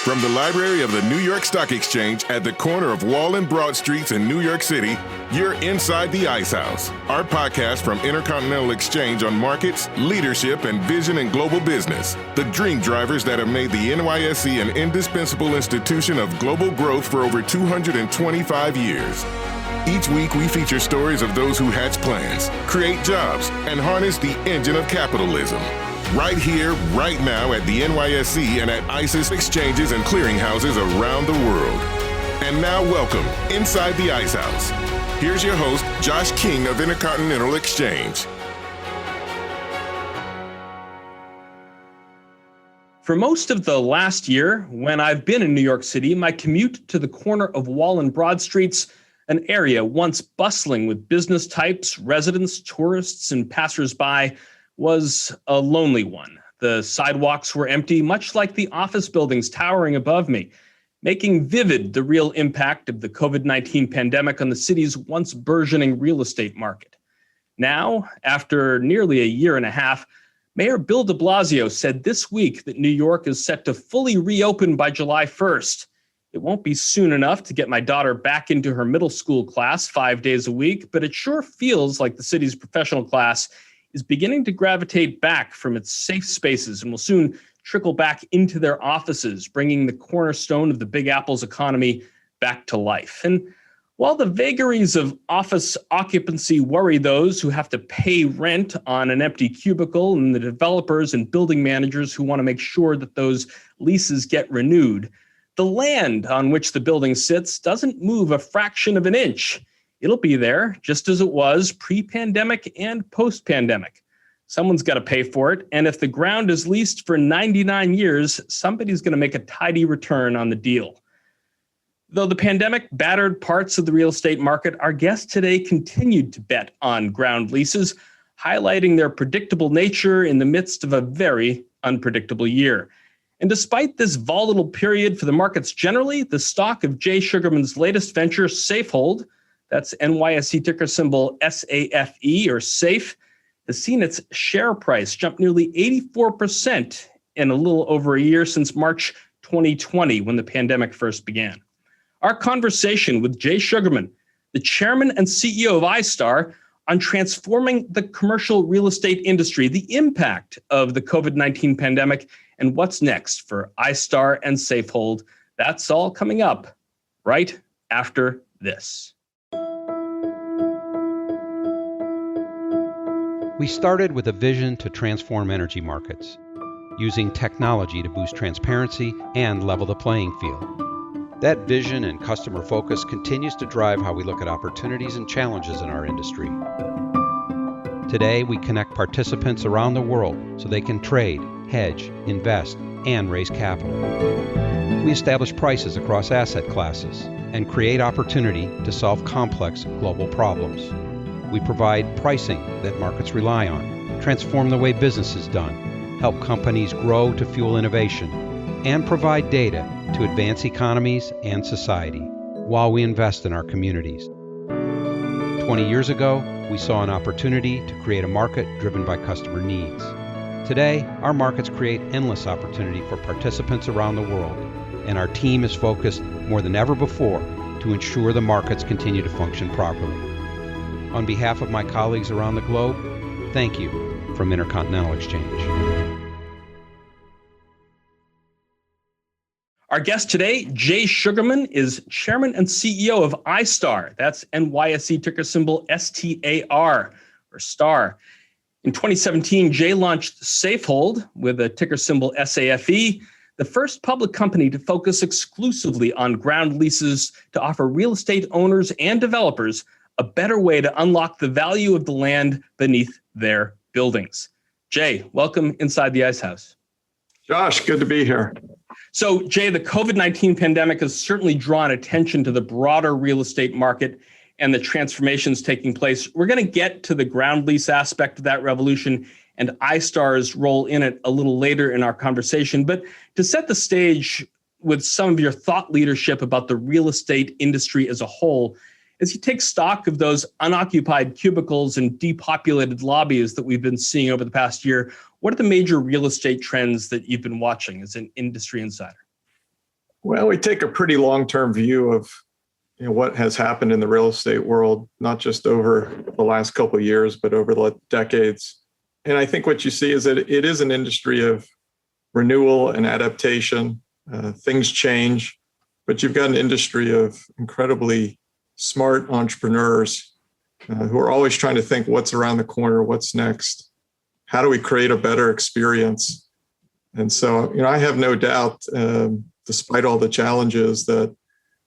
From the library of the New York Stock Exchange at the corner of Wall and Broad Streets in New York City, you're inside the Ice House, our podcast from Intercontinental Exchange on markets, leadership, and vision in global business. The dream drivers that have made the NYSE an indispensable institution of global growth for over 225 years. Each week, we feature stories of those who hatch plans, create jobs, and harness the engine of capitalism. Right here, right now at the NYSE and at ICE's exchanges and clearinghouses around the world. And now welcome inside the Ice House. Here's your host, Josh King of Intercontinental Exchange. For most of the last year, when I've been in New York City, my commute to the corner of Wall and Broad Streets, an area once bustling with business types, residents, tourists, and passersby, was a lonely one. The sidewalks were empty, much like the office buildings towering above me, making vivid the real impact of the COVID-19 pandemic on the city's once burgeoning real estate market. Now, after nearly a year and a half, Mayor Bill de Blasio said this week that New York is set to fully reopen by July 1st. It won't be soon enough to get my daughter back into her middle school class 5 days a week, but it sure feels like the city's professional class is beginning to gravitate back from its safe spaces and will soon trickle back into their offices, bringing the cornerstone of the Big Apple's economy back to life. And while the vagaries of office occupancy worry those who have to pay rent on an empty cubicle and the developers and building managers who want to make sure that those leases get renewed, the land on which the building sits doesn't move a fraction of an inch. It'll be there just as it was pre-pandemic and post-pandemic. Someone's got to pay for it. And if the ground is leased for 99 years, somebody's going to make a tidy return on the deal. Though the pandemic battered parts of the real estate market, our guest today continued to bet on ground leases, highlighting their predictable nature in the midst of a very unpredictable year. And despite this volatile period for the markets generally, the stock of Jay Sugarman's latest venture, Safehold, that's NYSE ticker symbol SAFE or SAFE, has seen its share price jump nearly 84% in a little over a year since March 2020, when the pandemic first began. Our conversation with Jay Sugarman, the chairman and CEO of iStar, on transforming the commercial real estate industry, the impact of the COVID-19 pandemic, and what's next for iStar and Safehold. That's all coming up right after this. We started with a vision to transform energy markets, using technology to boost transparency and level the playing field. That vision and customer focus continues to drive how we look at opportunities and challenges in our industry. Today, we connect participants around the world so they can trade, hedge, invest, and raise capital. We establish prices across asset classes and create opportunity to solve complex global problems. We provide pricing that markets rely on, transform the way business is done, help companies grow to fuel innovation, and provide data to advance economies and society while we invest in our communities. 20 years ago, we saw an opportunity to create a market driven by customer needs. Today, our markets create endless opportunity for participants around the world, and our team is focused more than ever before to ensure the markets continue to function properly. On behalf of my colleagues around the globe, thank you from Intercontinental Exchange. Our guest today, Jay Sugarman, is chairman and CEO of iStar. That's NYSE ticker symbol STAR, or STAR. In 2017, Jay launched Safehold with a ticker symbol SAFE, the first public company to focus exclusively on ground leases to offer real estate owners and developers a better way to unlock the value of the land beneath their buildings. Jay, welcome inside the Ice House. Josh, good to be here. So, Jay, the COVID-19 pandemic has certainly drawn attention to the broader real estate market and the transformations taking place. We're going to get to the ground lease aspect of that revolution and iStar's role in it a little later in our conversation. But to set the stage with some of your thought leadership about the real estate industry as a whole, as you take stock of those unoccupied cubicles and depopulated lobbies that we've been seeing over the past year, what are the major real estate trends that you've been watching as an industry insider? Well, we take a pretty long-term view of what has happened in the real estate world, not just over the last couple of years, but over the decades. And I think what you see is that it is an industry of renewal and adaptation. Things change, but you've got an industry of incredibly smart entrepreneurs who are always trying to think what's around the corner, what's next, how do we create a better experience? And so, I have no doubt, despite all the challenges, that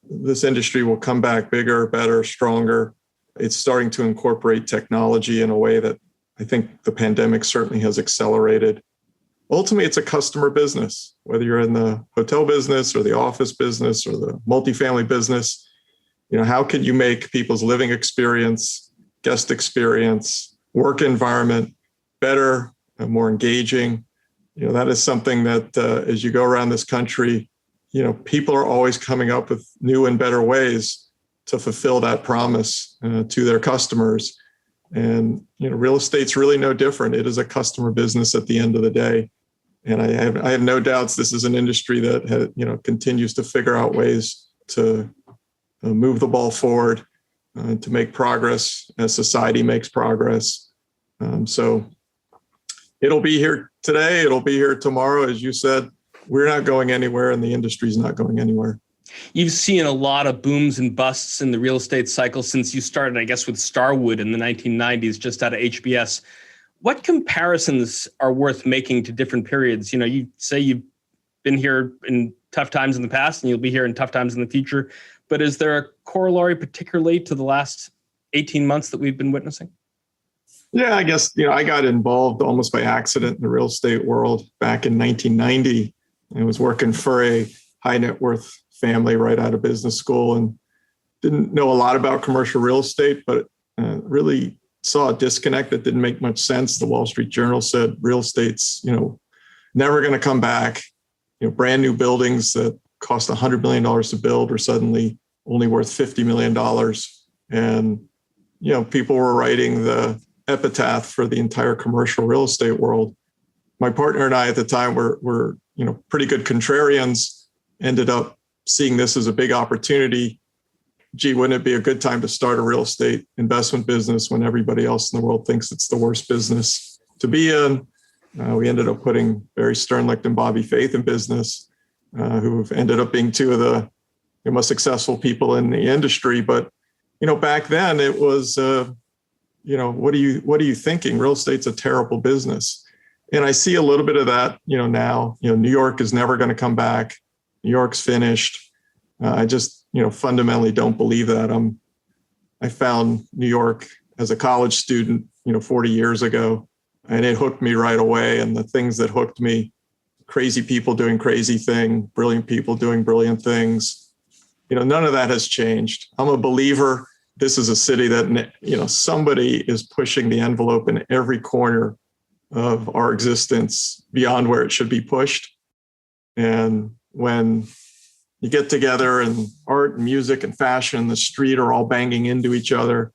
this industry will come back bigger, better, stronger. It's starting to incorporate technology in a way that I think the pandemic certainly has accelerated. Ultimately, it's a customer business, whether you're in the hotel business or the office business or the multifamily business. How can you make people's living experience, guest experience, work environment better and more engaging? That is something that as you go around this country, people are always coming up with new and better ways to fulfill that promise to their customers. And, real estate's really no different. It is a customer business at the end of the day. And I have no doubts this is an industry that continues to figure out ways to move the ball forward, to make progress as society makes progress. So it'll be here today. It'll be here tomorrow. As you said, we're not going anywhere and the industry's not going anywhere. You've seen a lot of booms and busts in the real estate cycle since you started, I guess, with Starwood in the 1990s, just out of HBS. What comparisons are worth making to different periods? You say you've been here in tough times in the past and you'll be here in tough times in the future, but is there a corollary particularly to the last 18 months that we've been witnessing? Yeah, I guess, I got involved almost by accident in the real estate world back in 1990. I was working for a high net worth family right out of business school and didn't know a lot about commercial real estate, but really saw a disconnect that didn't make much sense. The Wall Street Journal said real estate's, never going to come back. Brand new buildings that cost $100 million to build are suddenly only worth $50 million. And, people were writing the epitaph for the entire commercial real estate world. My partner and I at the time were pretty good contrarians, ended up seeing this as a big opportunity. Gee, wouldn't it be a good time to start a real estate investment business when everybody else in the world thinks it's the worst business to be in? We ended up putting Barry Sternlicht and Bobby Faith in business, who've ended up being two of the most successful people in the industry. But, back then it was, what are you thinking? Real estate's a terrible business. And I see a little bit of that, now. New York is never going to come back. New York's finished. I just, fundamentally don't believe that. I found New York as a college student, 40 years ago, and it hooked me right away. And the things that hooked me, crazy people doing crazy things, brilliant people doing brilliant things, none of that has changed. I'm a believer. This is a city that, somebody is pushing the envelope in every corner of our existence beyond where it should be pushed. And when you get together and art and music and fashion and the street are all banging into each other,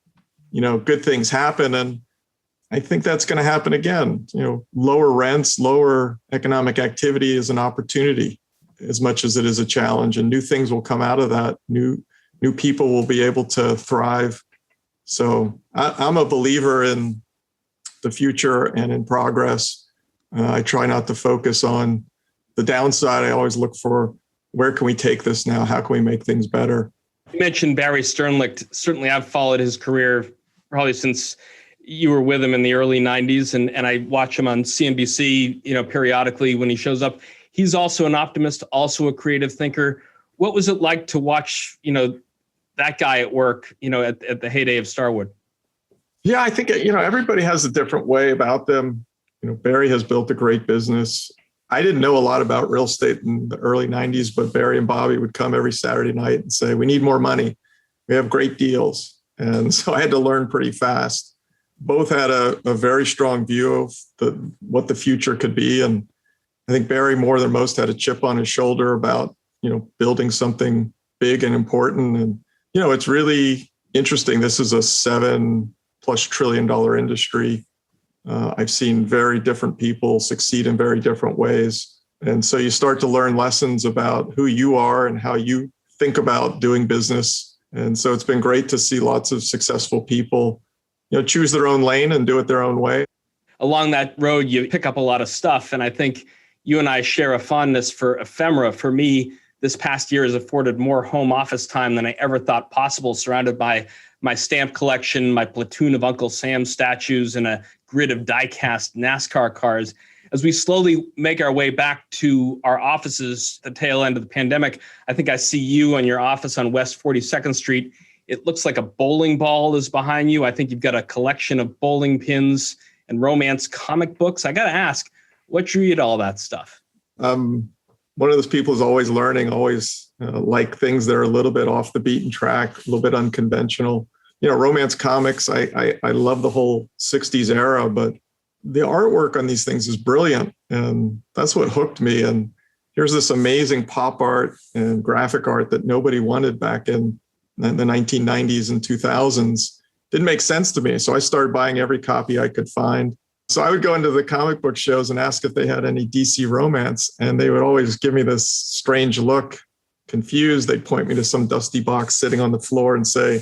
good things happen. And I think that's going to happen again. Lower rents, lower economic activity is an opportunity as much as it is a challenge, and new things will come out of that. New people will be able to thrive. So I'm a believer in the future and in progress. I try not to focus on the downside. I always look for, where can we take this now? How can we make things better? You mentioned Barry Sternlicht. Certainly I've followed his career probably since you were with him in the early 90s. And I watch him on CNBC, periodically when he shows up. He's also an optimist, also a creative thinker. What was it like to watch, that guy at work, at the heyday of Starwood? Yeah, I think, everybody has a different way about them. Barry has built a great business. I didn't know a lot about real estate in the early 90s, but Barry and Bobby would come every Saturday night and say, we need more money. We have great deals. And so I had to learn pretty fast. Both had a very strong view of what the future could be. And I think Barry, more than most, had a chip on his shoulder about, building something big and important. And, it's really interesting. This is a $7+ trillion industry. I've seen very different people succeed in very different ways. And so you start to learn lessons about who you are and how you think about doing business. And so it's been great to see lots of successful people, choose their own lane and do it their own way. Along that road, you pick up a lot of stuff. And I think you and I share a fondness for ephemera. For me, this past year has afforded more home office time than I ever thought possible, surrounded by my stamp collection, my platoon of Uncle Sam statues, and a grid of die-cast NASCAR cars. As we slowly make our way back to our offices at the tail end of the pandemic, I think I see you and your office on West 42nd Street. It looks like a bowling ball is behind you. I think you've got a collection of bowling pins and romance comic books. I got to ask, what drew you to all that stuff? One of those people who's always learning, always like things that are a little bit off the beaten track, a little bit unconventional. Romance comics, I love the whole 60s era, but the artwork on these things is brilliant. And that's what hooked me. And here's this amazing pop art and graphic art that nobody wanted back in the 1990s and 2000s. Didn't make sense to me. So I started buying every copy I could find. So I would go into the comic book shows and ask if they had any DC romance. And they would always give me this strange look, confused. They'd point me to some dusty box sitting on the floor and say,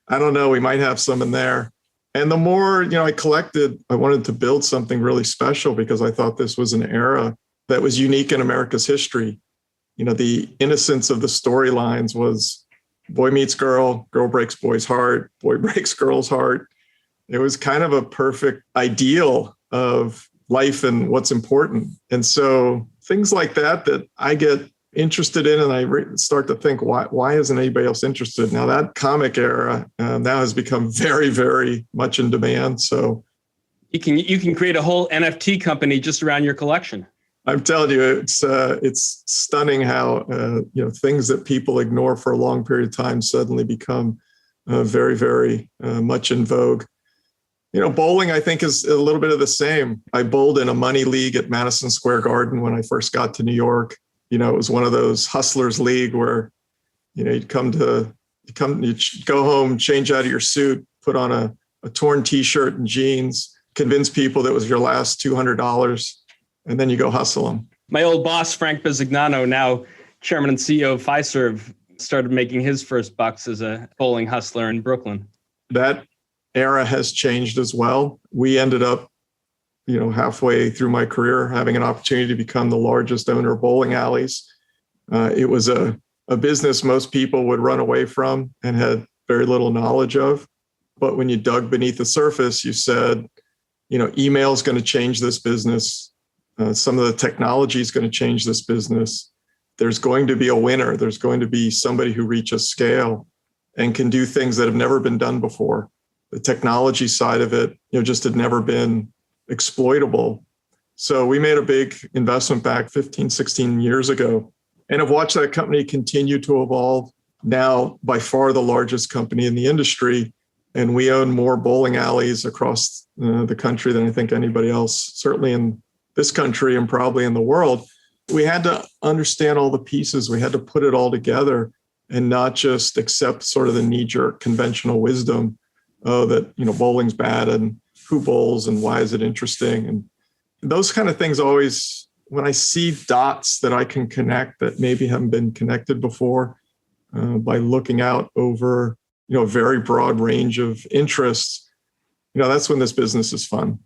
I don't know, we might have some in there. And the more, I collected, I wanted to build something really special because I thought this was an era that was unique in America's history. The innocence of the storylines was boy meets girl, girl breaks boy's heart, boy breaks girl's heart. It was kind of a perfect ideal of life and what's important. And so things like that I get interested in, and I start to think, why isn't anybody else interested? Now that comic era now has become very, very much in demand. So you can create a whole NFT company just around your collection. I'm telling you, it's stunning how things that people ignore for a long period of time suddenly become very, very much in vogue. Bowling, I think, is a little bit of the same. I bowled in a money league at Madison Square Garden when I first got to New York. It was one of those hustlers league where, you'd go home, change out of your suit, put on a torn T-shirt and jeans, convince people that was your last $200, and then you go hustle them. My old boss, Frank Bisignano, now chairman and CEO of Fiserv, started making his first bucks as a bowling hustler in Brooklyn. That era has changed as well. We ended up, halfway through my career, having an opportunity to become the largest owner of bowling alleys. It was a business most people would run away from and had very little knowledge of. But when you dug beneath the surface, you said, email is going to change this business. Some of the technology is going to change this business. There's going to be a winner. There's going to be somebody who reaches scale and can do things that have never been done before. The technology side of it, just had never been exploitable. So we made a big investment back 15, 16 years ago and have watched that company continue to evolve. Now, by far the largest company in the industry. And we own more bowling alleys across the country than I think anybody else, certainly in this country and probably in the world. We had to understand all the pieces. We had to put it all together and not just accept sort of the knee-jerk conventional wisdom that, bowling's bad and who bowls and why is it interesting? And those kind of things always, when I see dots that I can connect that maybe haven't been connected before by looking out over, a very broad range of interests, that's when this business is fun.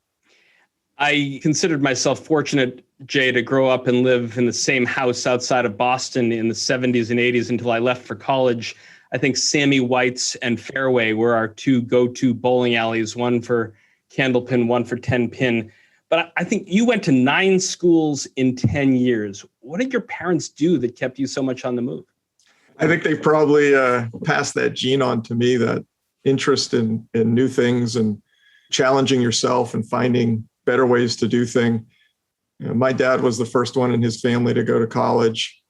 I considered myself fortunate, Jay, to grow up and live in the same house outside of Boston in the 70s and 80s until I left for college. I think Sammy White's and Fairway were our two go-to bowling alleys, one for Candlepin, one for 10-pin. But I think you went to 9 schools in 10 years. What did your parents do that kept you so much on the move? I think they probably passed that gene on to me, that interest in new things and challenging yourself and finding better ways to do things. My dad was the first one in his family to go to college.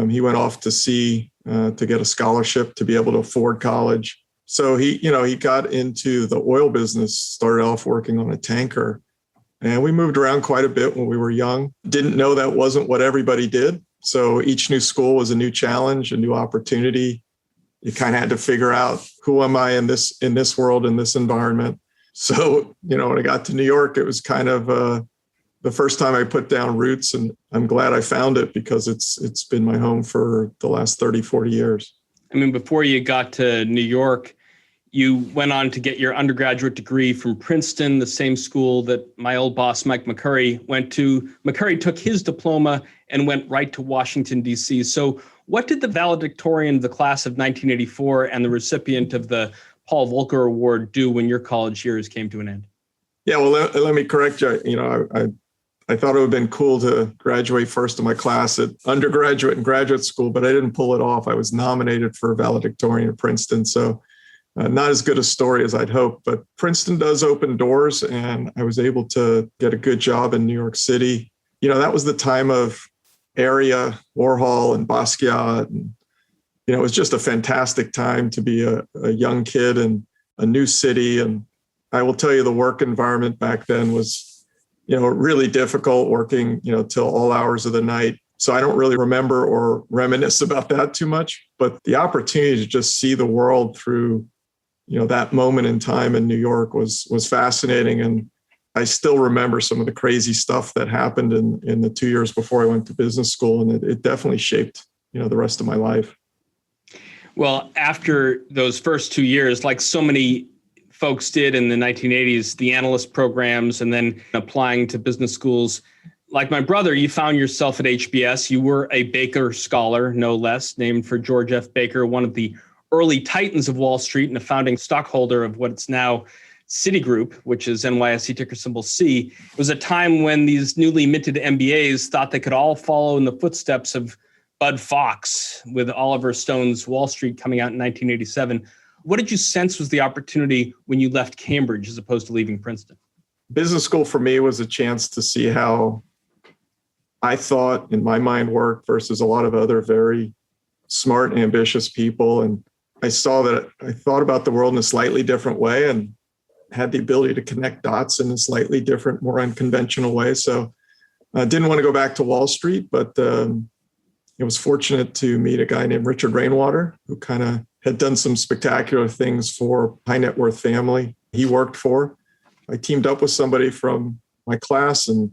He went off to sea to get a scholarship to be able to afford college. So he got into the oil business, started off working on a tanker. And we moved around quite a bit when we were young. Didn't know that wasn't what everybody did. So each new school was a new challenge, a new opportunity. You kind of had to figure out, who am I in this world, in this environment? So, when I got to New York, it was kind of the first time I put down roots, and I'm glad I found it because it's been my home for the last 30, 40 years. I mean, before you got to New York, you went on to get your undergraduate degree from Princeton, the same school that my old boss, Mike McCurry, went to. McCurry took his diploma and went right to Washington, D.C. So what did the valedictorian of the class of 1984 and the recipient of the Paul Volcker Award do when your college years came to an end? Yeah, well, let me correct you. I thought it would have been cool to graduate first in my class at undergraduate and graduate school, but I didn't pull it off. I was nominated for valedictorian at Princeton. So not as good a story as I'd hoped, but Princeton does open doors, and I was able to get a good job in New York City. That was the time of area, Warhol and Basquiat. And, it was just a fantastic time to be a young kid in a new city. And I will tell you, the work environment back then was, really difficult, working, till all hours of the night. So I don't really remember or reminisce about that too much, but the opportunity to just see the world through that moment in time in New York was fascinating. And I still remember some of the crazy stuff that happened in the 2 years before I went to business school. And it definitely shaped, the rest of my life. Well, after those first 2 years, like so many folks did in the 1980s, the analyst programs and then applying to business schools, like my brother, you found yourself at HBS. You were a Baker Scholar, no less, named for George F. Baker, one of the early titans of Wall Street and a founding stockholder of what's now Citigroup, which is NYSE ticker symbol C. It was a time when these newly minted MBAs thought they could all follow in the footsteps of Bud Fox with Oliver Stone's Wall Street coming out in 1987. What did you sense was the opportunity when you left Cambridge as opposed to leaving Princeton? Business school for me was a chance to see how I thought in my mind worked versus a lot of other very smart and ambitious people. And I saw that I thought about the world in a slightly different way and had the ability to connect dots in a slightly different, more unconventional way. So I didn't want to go back to Wall Street, but I was fortunate to meet a guy named Richard Rainwater, who kind of had done some spectacular things for high net worth family he worked for. I teamed up with somebody from my class, and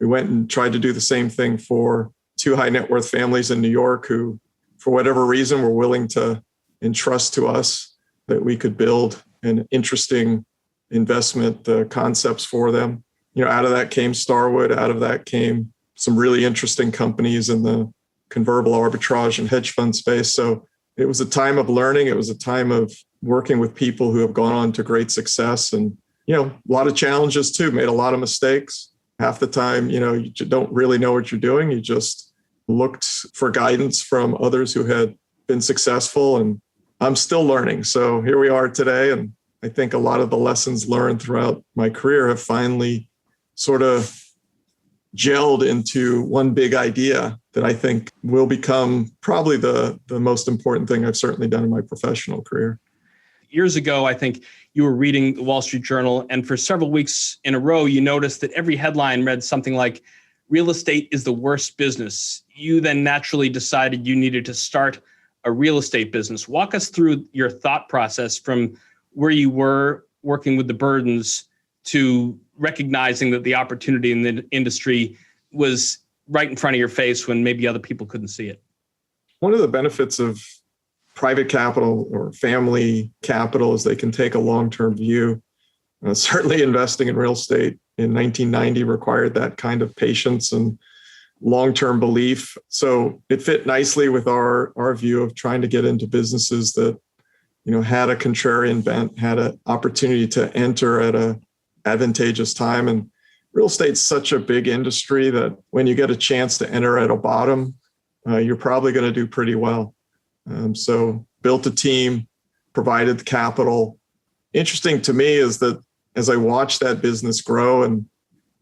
we went and tried to do the same thing for two high net worth families in New York who, for whatever reason, were willing to entrust to us that we could build an interesting investment concepts for them. Out of that came Starwood. Out of that came some really interesting companies in the convertible arbitrage and hedge fund space. So it was a time of learning. It was a time of working with people who have gone on to great success, and, a lot of challenges too, made a lot of mistakes. Half the time, you don't really know what you're doing. You just looked for guidance from others who had been successful, and I'm still learning. So here we are today. And I think a lot of the lessons learned throughout my career have finally sort of gelled into one big idea that I think will become probably the most important thing I've certainly done in my professional career. Years ago, I think you were reading the Wall Street Journal, and for several weeks in a row, you noticed that every headline read something like, "Real estate is the worst business." You then naturally decided you needed to start a real estate business. Walk us through your thought process from where you were working with the burdens to recognizing that the opportunity in the industry was right in front of your face when maybe other people couldn't see it. One of the benefits of private capital or family capital is they can take a long-term view. Certainly investing in real estate in 1990 required that kind of patience and long-term belief. So it fit nicely with our view of trying to get into businesses that, had a contrarian bent, had an opportunity to enter at a advantageous time. And real estate's such a big industry that when you get a chance to enter at a bottom, you're probably going to do pretty well. So built a team, provided the capital. Interesting to me is that as I watched that business grow and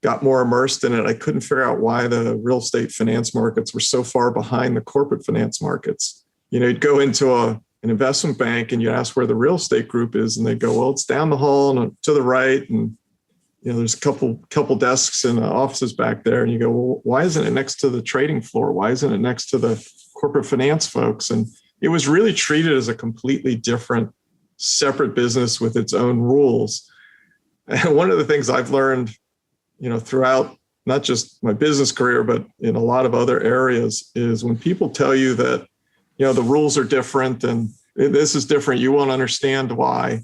got more immersed in it, I couldn't figure out why the real estate finance markets were so far behind the corporate finance markets. You'd go into an investment bank and you ask where the real estate group is, and they go, well, it's down the hall and to the right. And there's a couple desks and offices back there. And you go, well, why isn't it next to the trading floor? Why isn't it next to the corporate finance folks? And it was really treated as a completely different, separate business with its own rules. And one of the things I've learned, throughout not just my business career, but in a lot of other areas, is when people tell you that, the rules are different and this is different, you won't understand why.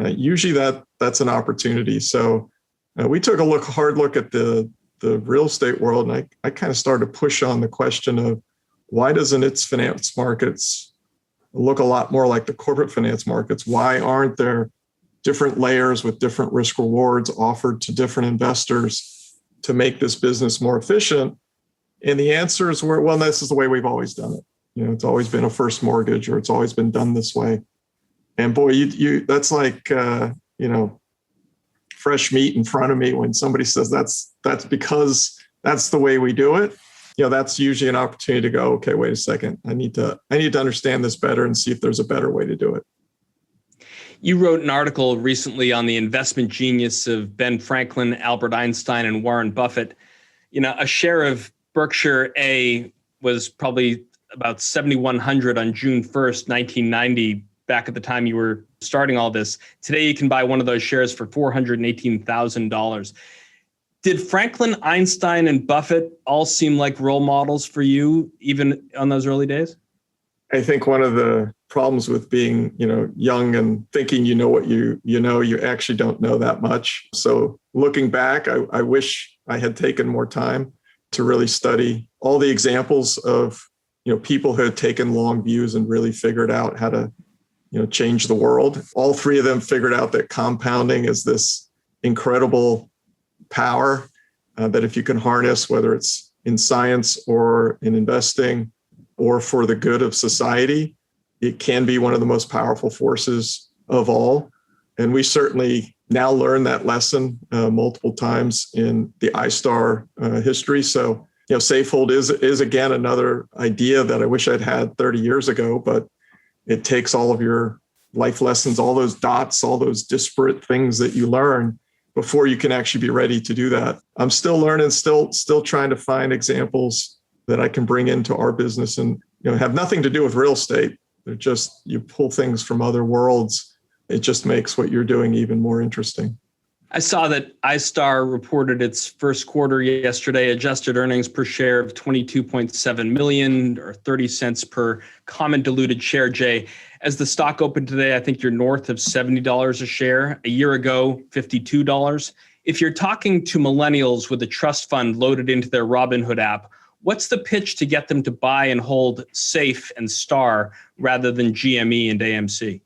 Usually that's an opportunity. So we took a hard look at the real estate world, and I kind of started to push on the question of why doesn't its finance markets look a lot more like the corporate finance markets? Why aren't there different layers with different risk rewards offered to different investors to make this business more efficient? And the answers were, well, this is the way we've always done it. It's always been a first mortgage, or it's always been done this way. And boy, you that's like, fresh meat in front of me when somebody says that's because that's the way we do it. That's usually an opportunity to go, okay, wait a second. I need to understand this better and see if there's a better way to do it. You wrote an article recently on the investment genius of Ben Franklin, Albert Einstein, and Warren Buffett. A share of Berkshire A was probably about 7,100 on June 1st, 1990, back at the time you were starting all this. Today, you can buy one of those shares for $418,000. Did Franklin, Einstein, and Buffett all seem like role models for you, even on those early days? I think one of the problems with being, young and thinking what you actually don't know that much. So looking back, I wish I had taken more time to really study all the examples of, people who had taken long views and really figured out how to, change the world. All three of them figured out that compounding is this incredible power that if you can harness, whether it's in science or in investing or for the good of society, it can be one of the most powerful forces of all. And we certainly now learn that lesson multiple times in the iStar history. So, Safehold is again another idea that I wish I'd had 30 years ago, but it takes all of your life lessons, all those dots, all those disparate things that you learn before you can actually be ready to do that. I'm still learning, still trying to find examples that I can bring into our business and have nothing to do with real estate. They're just, you pull things from other worlds. It just makes what you're doing even more interesting. I saw that iStar reported its first quarter yesterday, adjusted earnings per share of 22.7 million or 30 cents per common diluted share. Jay, as the stock opened today, I think you're north of $70 a share. A year ago, $52. If you're talking to millennials with a trust fund loaded into their Robinhood app, what's the pitch to get them to buy and hold Safe and Star rather than GME and AMC?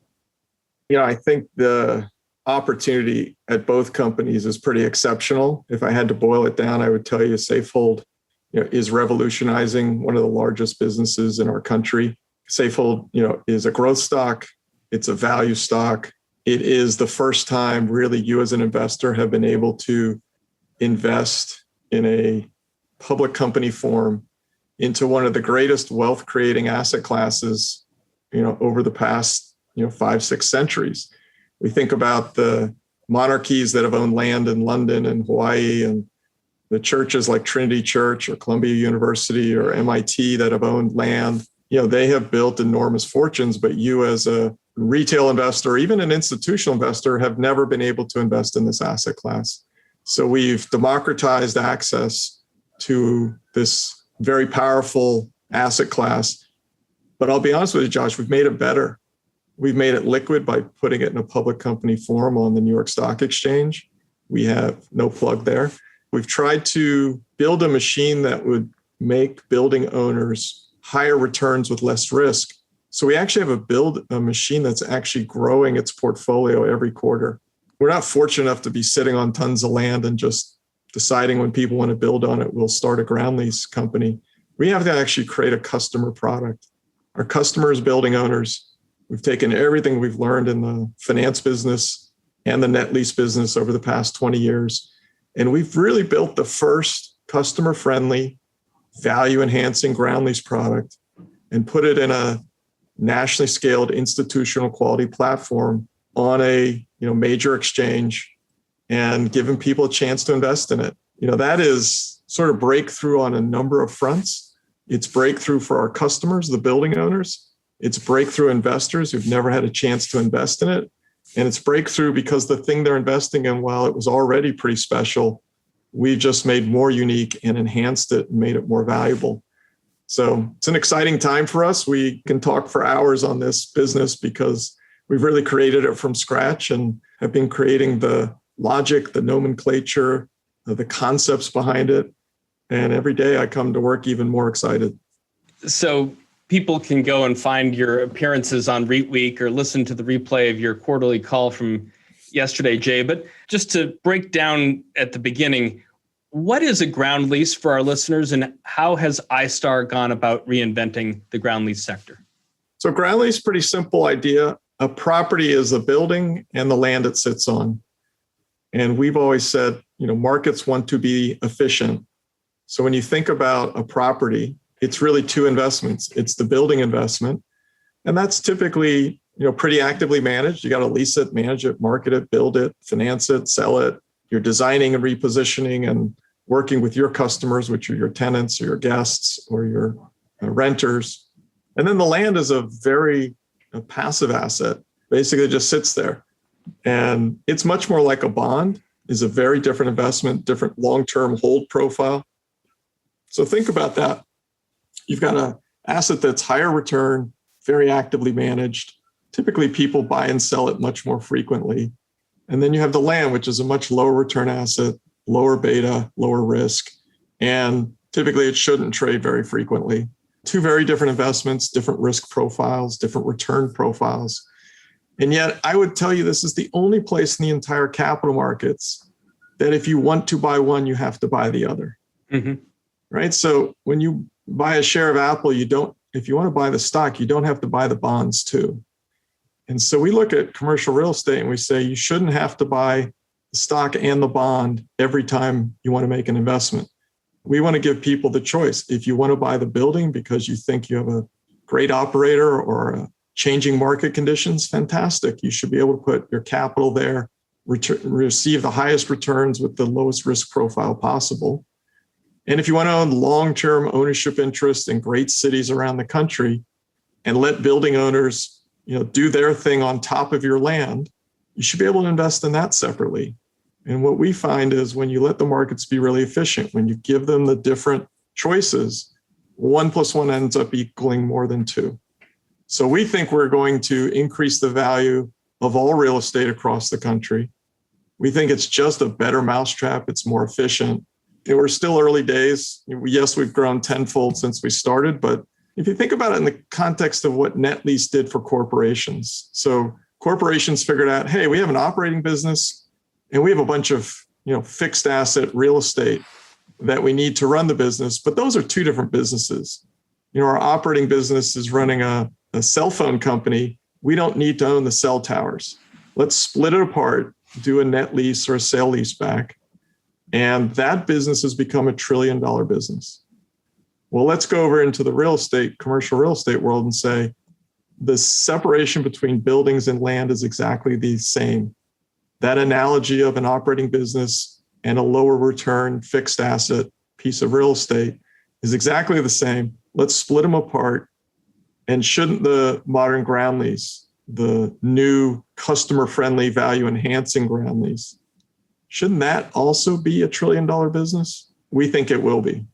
I think the opportunity at both companies is pretty exceptional. If I had to boil it down, I would tell you Safehold is revolutionizing one of the largest businesses in our country. Safehold is a growth stock. It's a value stock. It is the first time really you as an investor have been able to invest in a public company form into one of the greatest wealth creating asset classes, over the past, 5-6 centuries. We think about the monarchies that have owned land in London and Hawaii, and the churches like Trinity Church or Columbia University or MIT that have owned land. They have built enormous fortunes, but you as a retail investor, even an institutional investor, have never been able to invest in this asset class. So we've democratized access to this very powerful asset class. But I'll be honest with you, Josh, we've made it better. We've made it liquid by putting it in a public company form on the New York Stock Exchange. We have no plug there. We've tried to build a machine that would make building owners higher returns with less risk. So we actually have a machine that's actually growing its portfolio every quarter. We're not fortunate enough to be sitting on tons of land and just deciding when people want to build on it, we'll start a ground lease company. We have to actually create a customer product. Our customers, building owners, we've taken everything we've learned in the finance business and the net lease business over the past 20 years. And we've really built the first customer-friendly, value-enhancing ground lease product and put it in a nationally scaled institutional quality platform on a major exchange and giving people a chance to invest in it. That is sort of breakthrough on a number of fronts. It's breakthrough for our customers, the building owners. It's breakthrough investors who've never had a chance to invest in it. And it's breakthrough because the thing they're investing in, while it was already pretty special, We just made more unique and enhanced it and made it more valuable. So it's an exciting time for us. We can talk for hours on this business because we've really created it from scratch and have been creating the logic, the nomenclature, the concepts behind it. And every day I come to work even more excited. So people can go and find your appearances on REIT Week or listen to the replay of your quarterly call from yesterday, Jay. But just to break down at the beginning, what is a ground lease for our listeners, and how has iStar gone about reinventing the ground lease sector? So ground lease, pretty simple idea. A property is a building and the land it sits on. And we've always said, markets want to be efficient. So when you think about a property, it's really two investments. It's the building investment, and that's typically, pretty actively managed. You got to lease it, manage it, market it, build it, finance it, sell it. You're designing and repositioning and working with your customers, which are your tenants or your guests or your renters. And then the land is a very passive asset. Basically, it just sits there. And it's much more like a bond, is a very different investment, different long-term hold profile. So think about that. You've got an asset that's higher return, very actively managed. Typically, people buy and sell it much more frequently. And then you have the land, which is a much lower return asset, lower beta, lower risk. And typically, it shouldn't trade very frequently. Two very different investments, different risk profiles, different return profiles. And yet, I would tell you this is the only place in the entire capital markets that if you want to buy one, you have to buy the other. Mm-hmm. Right? So when you buy a share of Apple, if you want to buy the stock, you don't have to buy the bonds too. And so we look at commercial real estate and we say you shouldn't have to buy the stock and the bond every time you want to make an investment. We want to give people the choice. If you want to buy the building because you think you have a great operator or changing market conditions, fantastic. You should be able to put your capital there, receive the highest returns with the lowest risk profile possible. And if you want to own long-term ownership interest in great cities around the country and let building owners, do their thing on top of your land, you should be able to invest in that separately. And what we find is when you let the markets be really efficient, when you give them the different choices, 1 + 1 ends up equaling more than 2. So we think we're going to increase the value of all real estate across the country. We think it's just a better mousetrap. It's more efficient. We're still early days. Yes, we've grown tenfold since we started, but if you think about it in the context of what net lease did for corporations. So corporations figured out, hey, we have an operating business and we have a bunch of, fixed asset real estate that we need to run the business, but those are two different businesses. Our operating business is running a cell phone company. We don't need to own the cell towers. Let's split it apart, do a net lease or a sale lease back. And that business has become $1 trillion business. Well, let's go over into the commercial real estate world and say the separation between buildings and land is exactly the same. That analogy of an operating business and a lower return fixed asset piece of real estate is exactly the same. Let's split them apart. And shouldn't the modern ground lease, the new customer-friendly value-enhancing ground lease, shouldn't that also be $1 trillion business? We think it will be.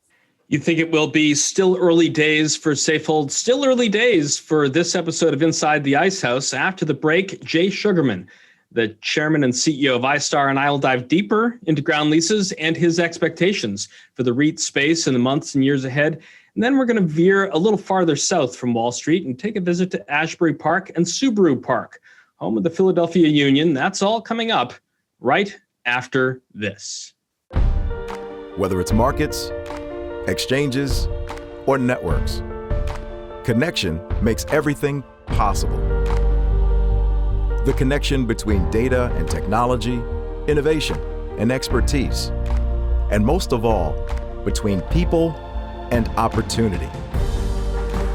You think it will be. Still early days for Safehold, still early days for this episode of Inside the Ice House. After the break, Jay Sugarman, the chairman and CEO of iStar, and I will dive deeper into ground leases and his expectations for the REIT space in the months and years ahead. And then we're going to veer a little farther south from Wall Street and take a visit to Asbury Park and Subaru Park, home of the Philadelphia Union. That's all coming up right after this. Whether it's markets, exchanges, or networks, connection makes everything possible. The connection between data and technology, innovation and expertise, and most of all, between people and opportunity.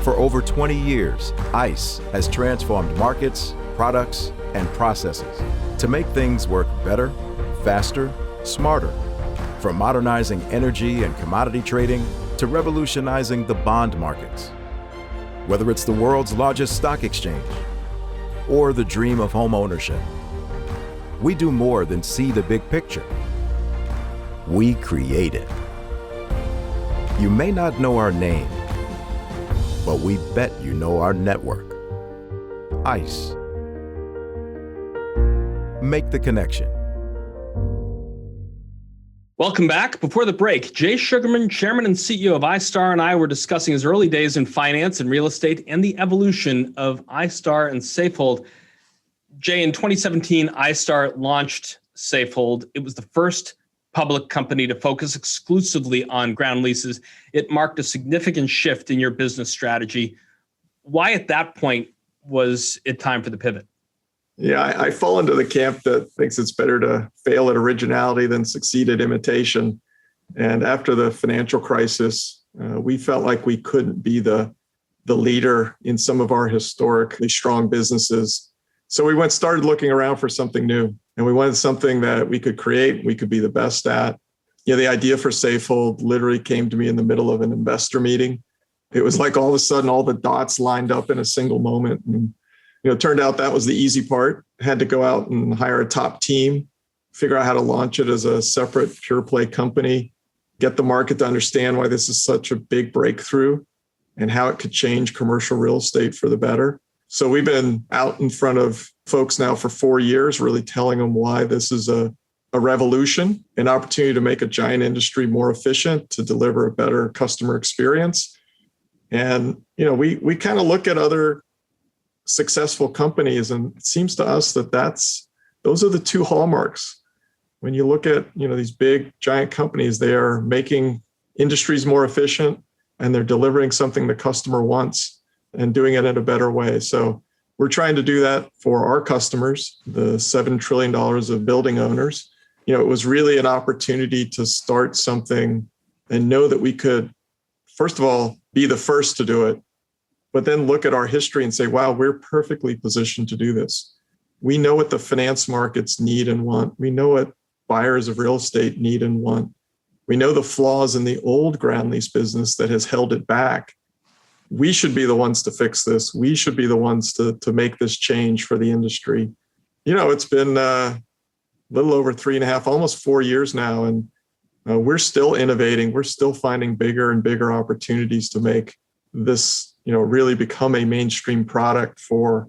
For over 20 years, ICE has transformed markets, products, and processes to make things work better, faster, smarter. From modernizing energy and commodity trading to revolutionizing the bond markets. Whether it's the world's largest stock exchange or the dream of home ownership, we do more than see the big picture. we create it. You may not know our name, but we bet you know our network. ICE. Make the connection. Welcome back. Before the break, Jay Sugarman, Chairman and CEO of iStar, and I were discussing his early days in finance and real estate and the evolution of iStar and Safehold. Jay, in 2017, iStar launched Safehold. It was the first public company to focus exclusively on ground leases. It marked a significant shift in your business strategy. Why at that point was it time for the pivot? Yeah, I fall into the camp that thinks it's better to fail at originality than succeed at imitation. And after the financial crisis, we felt like we couldn't be the leader in some of our historically strong businesses. So we started looking around for something new, and we wanted something that we could create, we could be the best at. The idea for Safehold literally came to me in the middle of an investor meeting. It was like all of a sudden, all the dots lined up in a single moment. And it turned out that was the easy part. Had to go out and hire a top team, figure out how to launch it as a separate pure play company, get the market to understand why this is such a big breakthrough and how it could change commercial real estate for the better. So we've been out in front of folks now for 4 years, really telling them why this is a revolution, an opportunity to make a giant industry more efficient, to deliver a better customer experience. And, we kind of look at other successful companies, and it seems to us that those are the two hallmarks. When you look at these big giant companies, they are making industries more efficient, and they're delivering something the customer wants and doing it in a better way. So we're trying to do that for our customers, the $7 trillion of building owners. It was really an opportunity to start something and know that we could, first of all, be the first to do it, but then look at our history and say, wow, we're perfectly positioned to do this. We know what the finance markets need and want. We know what buyers of real estate need and want. We know the flaws in the old ground lease business that has held it back. We should be the ones to fix this. We should be the ones to make this change for the industry. It's been a little over 3.5, almost 4 years now, and we're still innovating. We're still finding bigger and bigger opportunities to make this really become a mainstream product for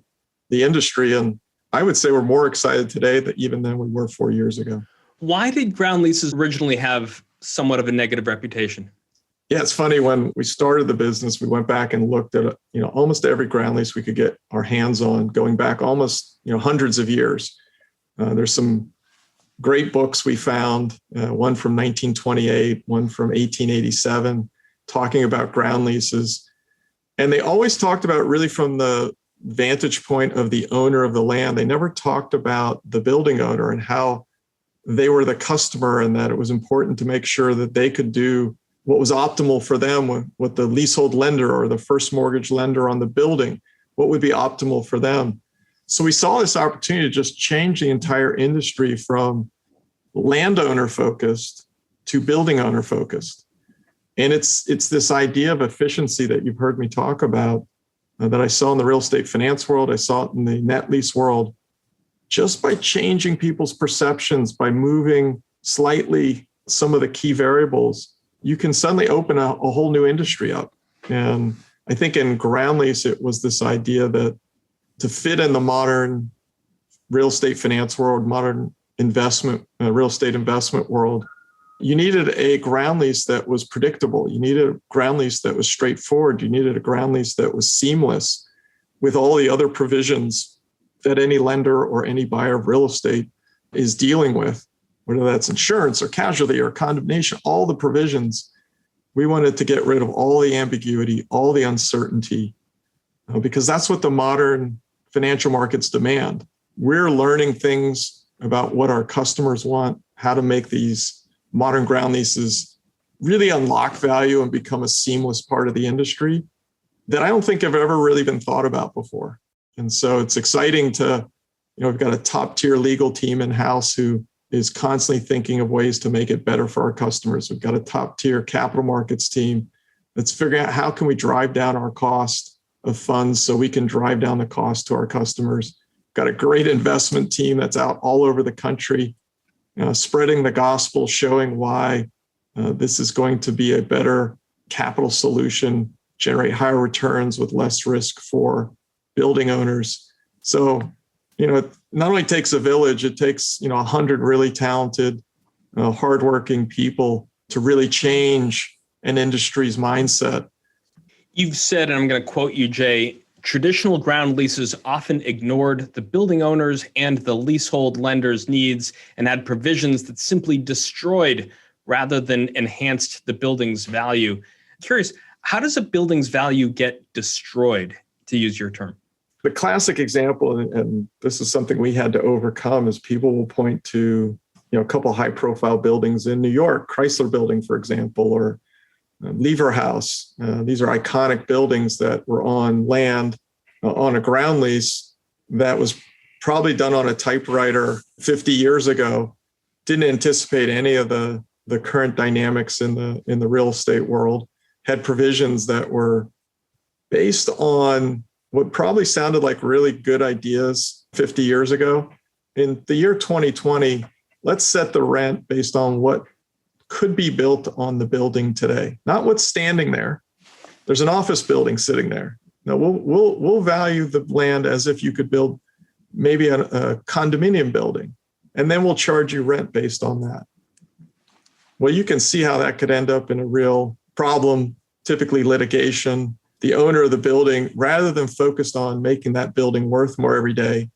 the industry. And I would say we're more excited today than we were 4 years ago. Why did ground leases originally have somewhat of a negative reputation? Yeah, it's funny. When we started the business, we went back and looked at almost every ground lease we could get our hands on, going back almost hundreds of years. There's some great books we found, one from 1928, one from 1887, talking about ground leases. And they always talked about really from the vantage point of the owner of the land. They never talked about the building owner and how they were the customer, and that it was important to make sure that they could do what was optimal for them, what the leasehold lender or the first mortgage lender on the building, what would be optimal for them. So we saw this opportunity to just change the entire industry from landowner focused to building owner focused. And it's this idea of efficiency that you've heard me talk about, that I saw in the real estate finance world, I saw it in the net lease world. Just by changing people's perceptions, by moving slightly some of the key variables, you can suddenly open a whole new industry up. And I think in ground lease, it was this idea that to fit in the modern real estate finance world, modern real estate investment world, you needed a ground lease that was predictable. You needed a ground lease that was straightforward. You needed a ground lease that was seamless with all the other provisions that any lender or any buyer of real estate is dealing with, whether that's insurance or casualty or condemnation, all the provisions. We wanted to get rid of all the ambiguity, all the uncertainty, because that's what the modern financial markets demand. We're learning things about what our customers want, how to make these modern ground leases really unlock value and become a seamless part of the industry that I don't think have ever really been thought about before. And so it's exciting to, we've got a top tier legal team in-house who is constantly thinking of ways to make it better for our customers. We've got a top tier capital markets team that's figuring out how can we drive down our cost of funds so we can drive down the cost to our customers. Got a great investment team that's out all over the country spreading the gospel, showing why this is going to be a better capital solution, generate higher returns with less risk for building owners. So, it not only takes a village, it takes, 100 really talented, hardworking people to really change an industry's mindset. You've said, and I'm going to quote you, Jay, traditional ground leases often ignored the building owners and the leasehold lenders' needs and had provisions that simply destroyed rather than enhanced the building's value. Curious, how does a building's value get destroyed, to use your term? The classic example, and this is something we had to overcome, is people will point to, a couple high-profile buildings in New York, Chrysler Building, for example, or Lever House. These are iconic buildings that were on land on a ground lease that was probably done on a typewriter 50 years ago. Didn't anticipate any of the current dynamics in the real estate world. Had provisions that were based on what probably sounded like really good ideas 50 years ago. In the year 2020, let's set the rent based on what could be built on the building today, not what's standing there. There's an office building sitting there. Now we'll value the land as if you could build maybe a condominium building, and then we'll charge you rent based on that. Well, you can see how that could end up in a real problem, typically litigation. The owner of the building, rather than focused on making that building worth more every day,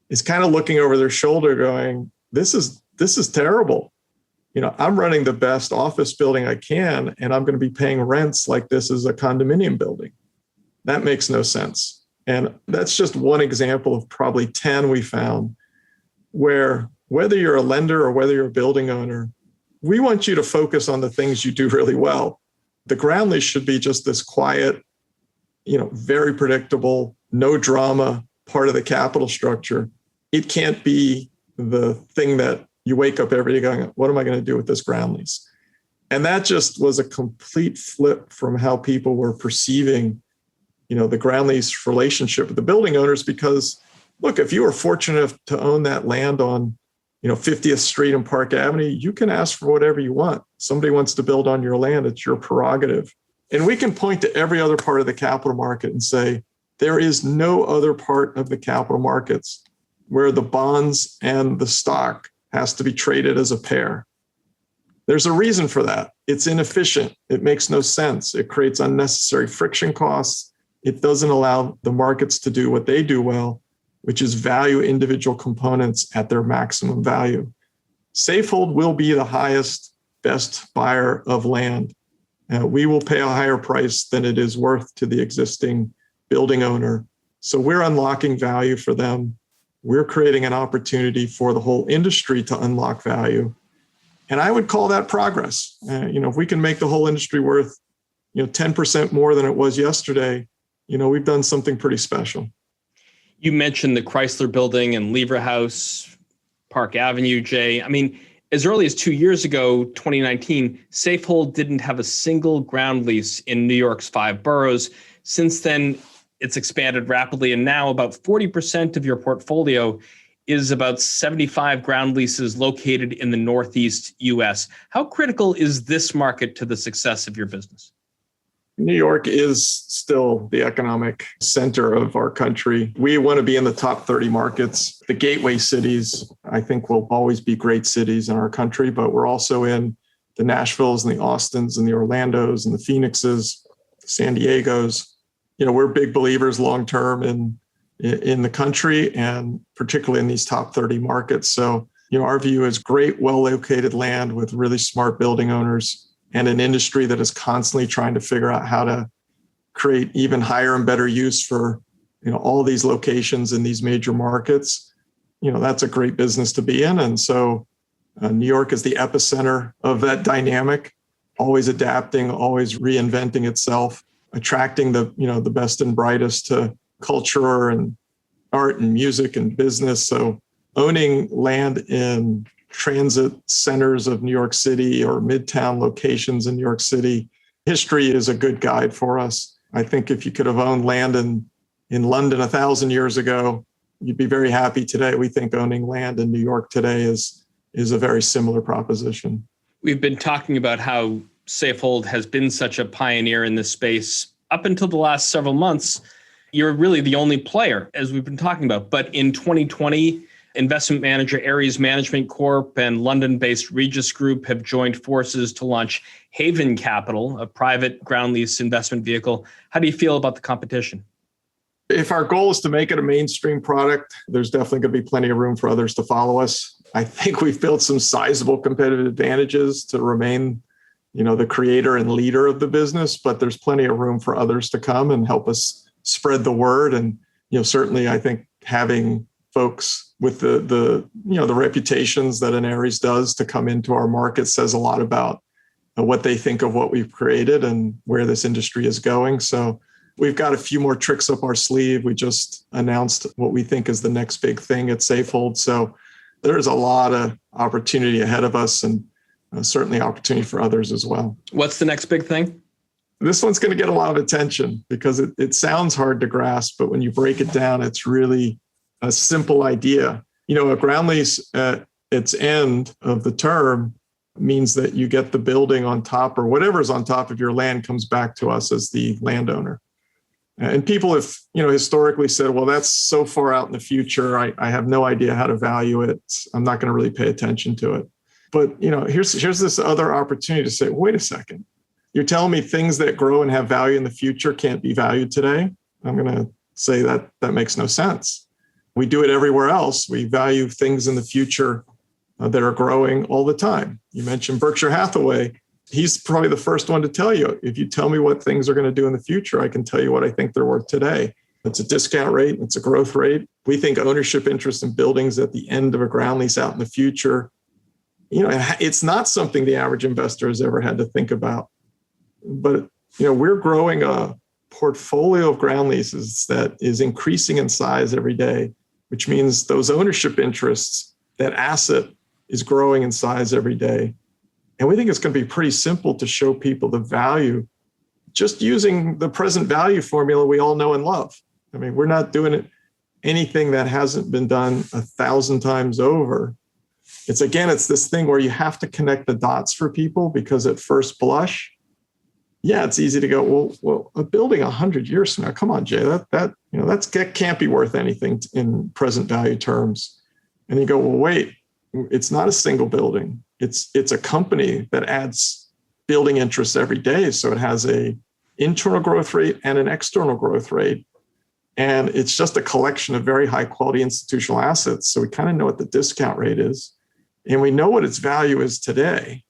is kind of looking over their shoulder going, this is terrible. I'm running the best office building I can, and I'm going to be paying rents like this is a condominium building. That makes no sense. And that's just one example of probably 10 we found where, whether you're a lender or whether you're a building owner, we want you to focus on the things you do really well. The ground lease should be just this quiet, very predictable, no drama part of the capital structure. It can't be the thing that you wake up every day going, what am I going to do with this ground lease? And that just was a complete flip from how people were perceiving, the ground lease relationship with the building owners. Because look, if you were fortunate enough to own that land on, 50th Street and Park Avenue, you can ask for whatever you want. Somebody wants to build on your land, it's your prerogative. And we can point to every other part of the capital market and say, there is no other part of the capital markets where the bonds and the stock has to be traded as a pair. There's a reason for that. It's inefficient. It makes no sense. It creates unnecessary friction costs. It doesn't allow the markets to do what they do well, which is value individual components at their maximum value. Safehold will be the highest, best buyer of land. We will pay a higher price than it is worth to the existing building owner. So we're unlocking value for them. We're creating an opportunity for the whole industry to unlock value. And I would call that progress. If we can make the whole industry worth, 10% more than it was yesterday, we've done something pretty special. You mentioned the Chrysler Building and Lever House, Park Avenue, Jay. As early as 2 years ago, 2019, Safehold didn't have a single ground lease in New York's 5 boroughs. Since then, it's expanded rapidly, and now about 40% of your portfolio is about 75 ground leases located in the Northeast U.S. How critical is this market to the success of your business? New York is still the economic center of our country. We want to be in the top 30 markets. The gateway cities, I think, will always be great cities in our country, but we're also in the Nashvilles and the Austins and the Orlandos and the Phoenixes, San Diegos. We're big believers long-term in the country and particularly in these top 30 markets. So, our view is great, well-located land with really smart building owners and an industry that is constantly trying to figure out how to create even higher and better use for, all these locations in these major markets. That's a great business to be in. And so New York is the epicenter of that dynamic, always adapting, always reinventing itself, attracting the best and brightest to culture and art and music and business. So owning land in transit centers of New York City or midtown locations in New York City, history is a good guide for us. I think if you could have owned land in London 1,000 years ago, you'd be very happy today. We think owning land in New York today is is a very similar proposition. We've been talking about how Safehold has been such a pioneer in this space up until the last several months. You're really the only player, as we've been talking about. But in 2020, investment manager Ares Management Corp and London-based Regis Group have joined forces to launch Haven Capital, a private ground lease investment vehicle. How do you feel about the competition? If our goal is to make it a mainstream product, there's definitely going to be plenty of room for others to follow us. I think we've built some sizable competitive advantages to remain, the creator and leader of the business, but there's plenty of room for others to come and help us spread the word. And, certainly I think having folks with the reputations that an Ares does to come into our market says a lot about what they think of what we've created and where this industry is going. So we've got a few more tricks up our sleeve. We just announced what we think is the next big thing at Safehold. So there's a lot of opportunity ahead of us, and certainly opportunity for others as well. What's the next big thing? This one's going to get a lot of attention because it sounds hard to grasp, but when you break it down, it's really a simple idea. A ground lease at its end of the term means that you get the building on top, or whatever's on top of your land comes back to us as the landowner. And people have, historically said, well, that's so far out in the future. I have no idea how to value it. I'm not going to really pay attention to it. But, here's this other opportunity to say, wait a second. You're telling me things that grow and have value in the future can't be valued today? I'm going to say that makes no sense. We do it everywhere else. We value things in the future that are growing all the time. You mentioned Berkshire Hathaway. He's probably the first one to tell you, if you tell me what things are going to do in the future, I can tell you what I think they're worth today. It's a discount rate. It's a growth rate. We think ownership interest in buildings at the end of a ground lease out in the future, it's not something the average investor has ever had to think about. But, we're growing a portfolio of ground leases that is increasing in size every day, which means those ownership interests, that asset is growing in size every day. And we think it's going to be pretty simple to show people the value just using the present value formula we all know and love. I mean, we're not doing anything that hasn't been done 1,000 times over. It's this thing where you have to connect the dots for people, because at first blush, it's easy to go, well, a building 100 years from now, come on, Jay, that can't be worth anything in present value terms. And you go, well, wait, it's not a single building. It's a company that adds building interest every day. So it has an internal growth rate and an external growth rate. And it's just a collection of very high quality institutional assets. So we kind of know what the discount rate is. And we know what its value is today.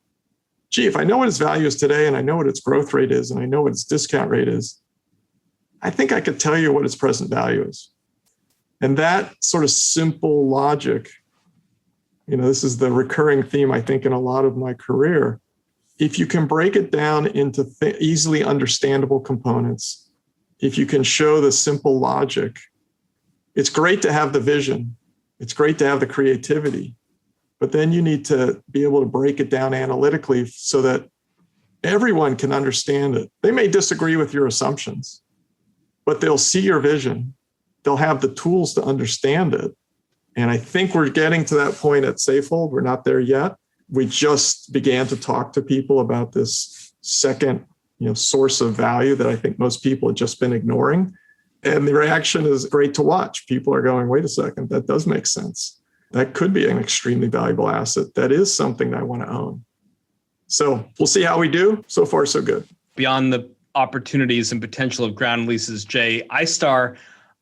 Gee, if I know what its value is today, and I know what its growth rate is, and I know what its discount rate is, I think I could tell you what its present value is. And that sort of simple logic, this is the recurring theme, I think, in a lot of my career. If you can break it down into easily understandable components, if you can show the simple logic, it's great to have the vision. It's great to have the creativity. But then you need to be able to break it down analytically so that everyone can understand it. They may disagree with your assumptions, but they'll see your vision. They'll have the tools to understand it. And I think we're getting to that point at Safehold. We're not there yet. We just began to talk to people about this second, source of value that I think most people have just been ignoring. And the reaction is great to watch. People are going, wait a second, that does make sense. That could be an extremely valuable asset. That is something that I want to own. So we'll see how we do. So far, so good. Beyond the opportunities and potential of ground leases, Jay, iStar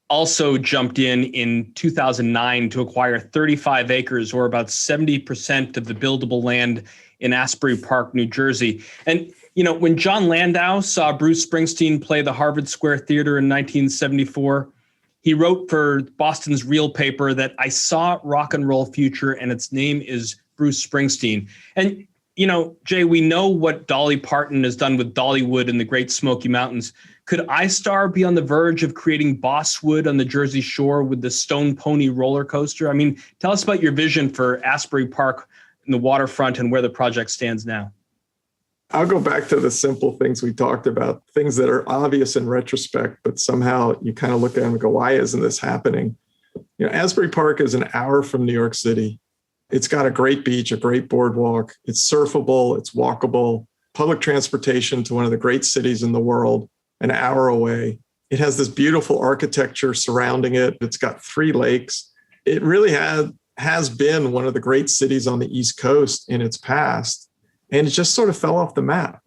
also jumped in 2009 to acquire 35 acres, or about 70% of the buildable land in Asbury Park, New Jersey. And, when John Landau saw Bruce Springsteen play the Harvard Square Theater in 1974, he wrote for Boston's Real paper that I saw rock and roll future, and its name is Bruce Springsteen. And, Jay, we know what Dolly Parton has done with Dollywood in the Great Smoky Mountains. Could iStar be on the verge of creating Bosswood on the Jersey Shore with the Stone Pony roller coaster? I mean, tell us about your vision for Asbury Park and the waterfront and where the project stands now. I'll go back to the simple things we talked about, things that are obvious in retrospect, but somehow you kind of look at them and go, why isn't this happening? Asbury Park is an hour from New York City. It's got a great beach, a great boardwalk. It's surfable, it's walkable, public transportation to one of the great cities in the world, an hour away. It has this beautiful architecture surrounding it. It's got 3 lakes. It really has been one of the great cities on the East Coast in its past, and it just sort of fell off the map.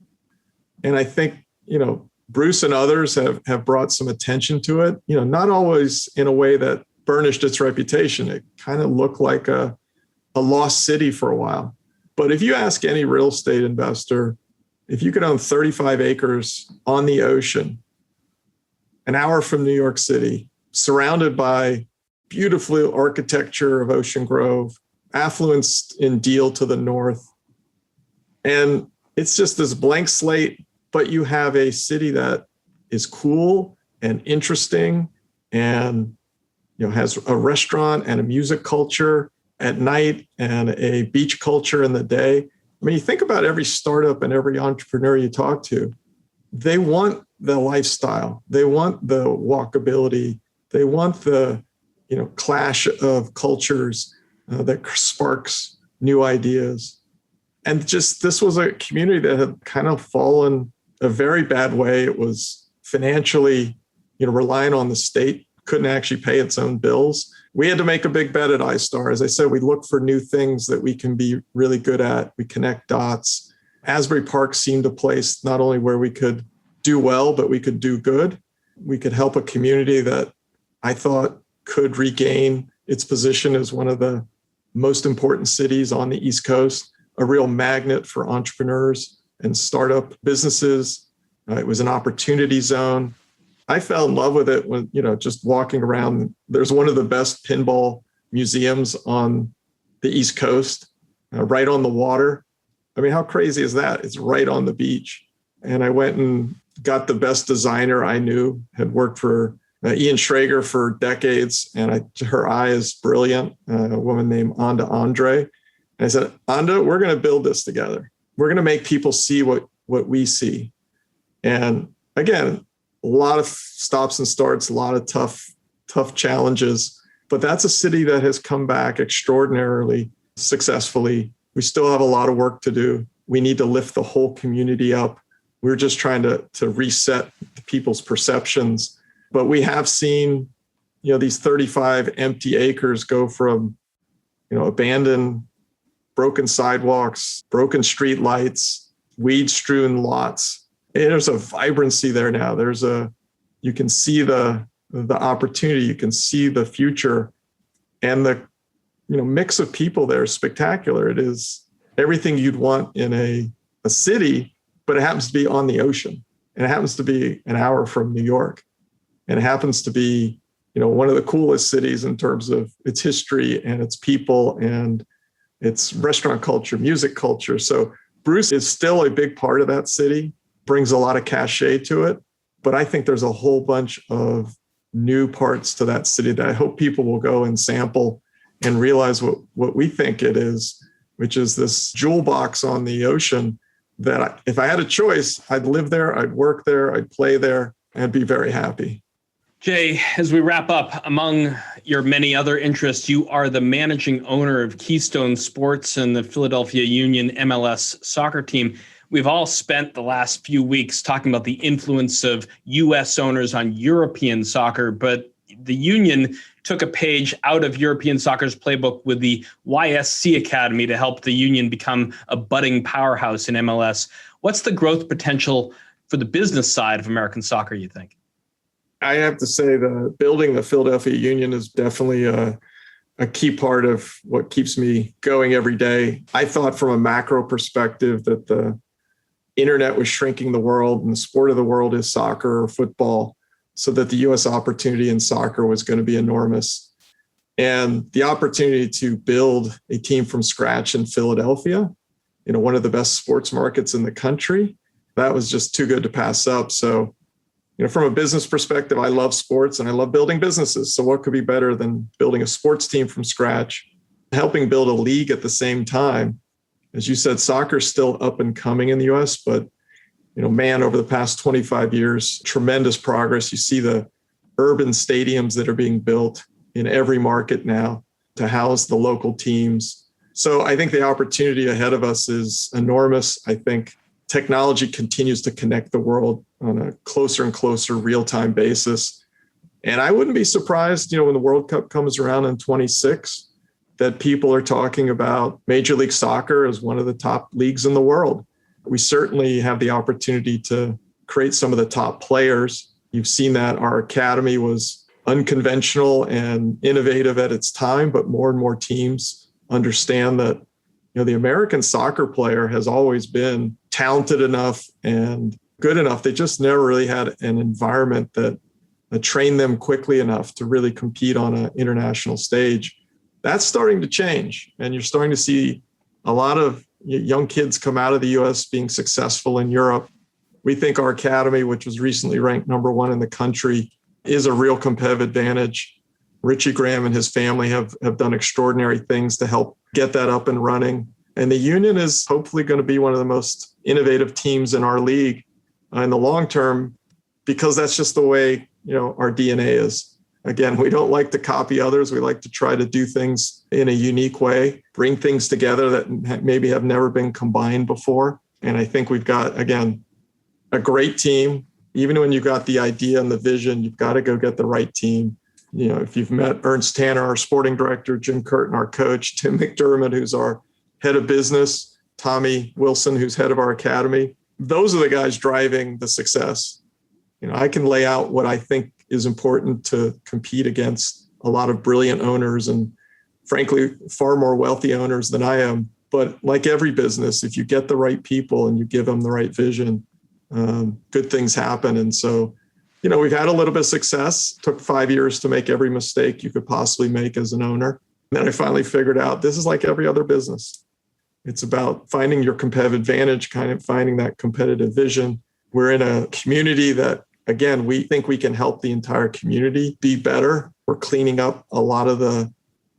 And I think, Bruce and others have brought some attention to it, not always in a way that burnished its reputation. It kind of looked like a lost city for a while. But if you ask any real estate investor, if you could own 35 acres on the ocean, an hour from New York City, surrounded by beautiful architecture of Ocean Grove, affluence in Deal to the north, and it's just this blank slate, but you have a city that is cool and interesting and has a restaurant and a music culture at night and a beach culture in the day. I mean, you think about every startup and every entrepreneur you talk to, they want the lifestyle. They want the walkability. They want the, clash of cultures that sparks new ideas. And just this was a community that had kind of fallen a very bad way. It was financially, relying on the state, couldn't actually pay its own bills. We had to make a big bet at iStar. As I said, we look for new things that we can be really good at. We connect dots. Asbury Park seemed a place not only where we could do well, but we could do good. We could help a community that I thought could regain its position as one of the most important cities on the East Coast, a real magnet for entrepreneurs and startup businesses. It was an opportunity zone. I fell in love with it when, just walking around. There's one of the best pinball museums on the East Coast, right on the water. I mean, how crazy is that? It's right on the beach. And I went and got the best designer I knew, had worked for Ian Schrager for decades. And her eye is brilliant, a woman named Anda Andre. And I said, Anda, we're going to build this together. We're going to make people see what we see. And again, a lot of stops and starts, a lot of tough challenges, but that's a city that has come back extraordinarily successfully. We still have a lot of work to do. We need to lift the whole community up. We're just trying to reset people's perceptions. But we have seen, these 35 empty acres go from, abandoned, broken sidewalks, broken street lights, weed-strewn lots. And there's a vibrancy there now. You can see the opportunity, you can see the future, and the mix of people there is spectacular. It is everything you'd want in a city, but it happens to be on the ocean, and it happens to be an hour from New York, and it happens to be one of the coolest cities in terms of its history and its people and its restaurant culture, music culture. So Bruce is still a big part of that city, brings a lot of cachet to it. But I think there's a whole bunch of new parts to that city that I hope people will go and sample and realize what we think it is, which is this jewel box on the ocean that if I had a choice, I'd live there, I'd work there, I'd play there, and be very happy. Jay, as we wrap up, among your many other interests, you are the managing owner of Keystone Sports and the Philadelphia Union MLS soccer team. We've all spent the last few weeks talking about the influence of U.S. owners on European soccer, but the Union took a page out of European soccer's playbook with the YSC Academy to help the Union become a budding powerhouse in MLS. What's the growth potential for the business side of American soccer, you think? I have to say the building the Philadelphia Union is definitely a key part of what keeps me going every day. I thought from a macro perspective that the internet was shrinking the world and the sport of the world is soccer or football, so that the U.S. opportunity in soccer was going to be enormous. And the opportunity to build a team from scratch in Philadelphia, one of the best sports markets in the country, that was just too good to pass up. So, from a business perspective, I love sports and I love building businesses. So what could be better than building a sports team from scratch, helping build a league at the same time? As you said, soccer is still up and coming in the US, but over the past 25 years, tremendous progress. You see the urban stadiums that are being built in every market now to house the local teams. So I think the opportunity ahead of us is enormous. I think technology continues to connect the world on a closer and closer real-time basis. And I wouldn't be surprised, when the World Cup comes around in 26, that people are talking about Major League Soccer as one of the top leagues in the world. We certainly have the opportunity to create some of the top players. You've seen that our academy was unconventional and innovative at its time, but more and more teams understand that the American soccer player has always been talented enough and good enough. They just never really had an environment that trained them quickly enough to really compete on an international stage. That's starting to change. And you're starting to see a lot of young kids come out of the US being successful in Europe. We think our academy, which was recently ranked #1 in the country, is a real competitive advantage. Richie Graham and his family have done extraordinary things to help get that up and running. And the Union is hopefully going to be one of the most innovative teams in our league in the long term, because that's just the way, our DNA is. Again, we don't like to copy others. We like to try to do things in a unique way, bring things together that maybe have never been combined before. And I think we've got, again, a great team. Even when you've got the idea and the vision, you've got to go get the right team. If you've met Ernst Tanner, our sporting director, Jim Curtin, our coach, Tim McDermott, who's our head of business, Tommy Wilson, who's head of our academy, those are the guys driving the success. I can lay out what I think is important to compete against a lot of brilliant owners and, frankly, far more wealthy owners than I am. But like every business, if you get the right people and you give them the right vision, good things happen. And so, we've had a little bit of success. It took 5 years to make every mistake you could possibly make as an owner. And then I finally figured out this is like every other business. It's about finding your competitive advantage, kind of finding that competitive vision. We're in a community that, again, we think we can help the entire community be better. We're cleaning up a lot of the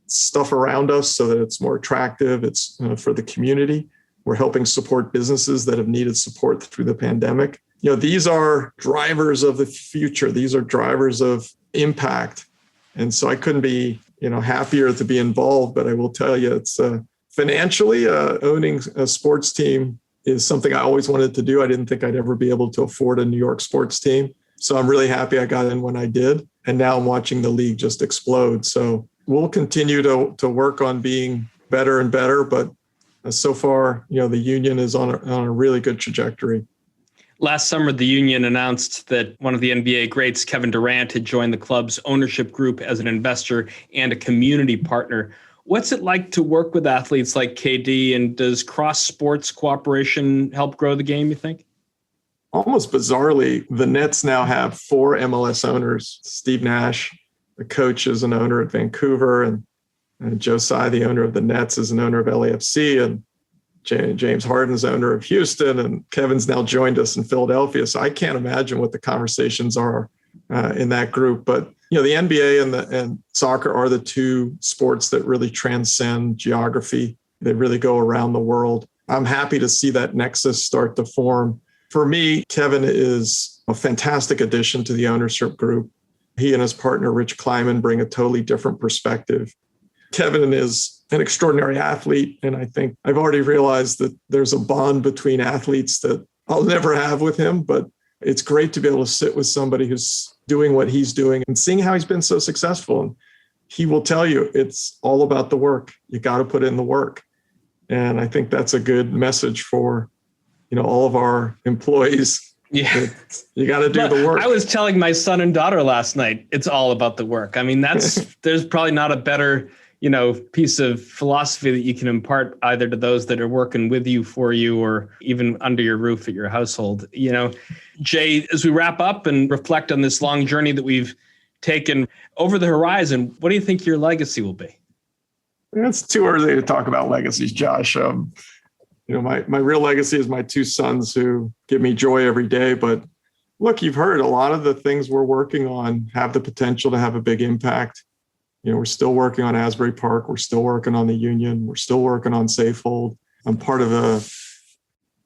stuff around us so that it's more attractive. It's for the community. We're helping support businesses that have needed support through the pandemic. These are drivers of the future. These are drivers of impact. And so I couldn't be, happier to be involved. But I will tell you, it's financially owning a sports team is something I always wanted to do. I didn't think I'd ever be able to afford a New York sports team. So I'm really happy I got in when I did. And now I'm watching the league just explode. So we'll continue to work on being better and better. But so far, the Union is on a really good trajectory. Last summer, the Union announced that one of the NBA greats, Kevin Durant, had joined the club's ownership group as an investor and a community partner. What's it like to work with athletes like KD, and does cross-sports cooperation help grow the game, you think? Almost bizarrely, the Nets now have 4 MLS owners. Steve Nash, the coach, is an owner at Vancouver, and Joe Tsai, the owner of the Nets, is an owner of LAFC, and James Harden's owner of Houston, and Kevin's now joined us in Philadelphia. So I can't imagine what the conversations are in that group. But the NBA and soccer are the 2 sports that really transcend geography. They really go around the world. I'm happy to see that nexus start to form. For me, Kevin is a fantastic addition to the ownership group. He and his partner, Rich Kleiman, bring a totally different perspective. Kevin is an extraordinary athlete, and I think I've already realized that there's a bond between athletes that I'll never have with him, but it's great to be able to sit with somebody who's doing what he's doing and seeing how he's been so successful. And he will tell you it's all about the work. You got to put in the work. And I think that's a good message for, all of our employees. Yeah. You got to do the work. I was telling my son and daughter last night, it's all about the work. I mean, there's probably not a better piece of philosophy that you can impart either to those that are working with you, for you, or even under your roof at your household. Jay, as we wrap up and reflect on this long journey that we've taken over the horizon, what do you think your legacy will be? It's too early to talk about legacies, Josh. My real legacy is my 2 sons who give me joy every day. But look, you've heard a lot of the things we're working on have the potential to have a big impact. We're still working on Asbury Park. We're still working on the Union. We're still working on Safehold. I'm part of a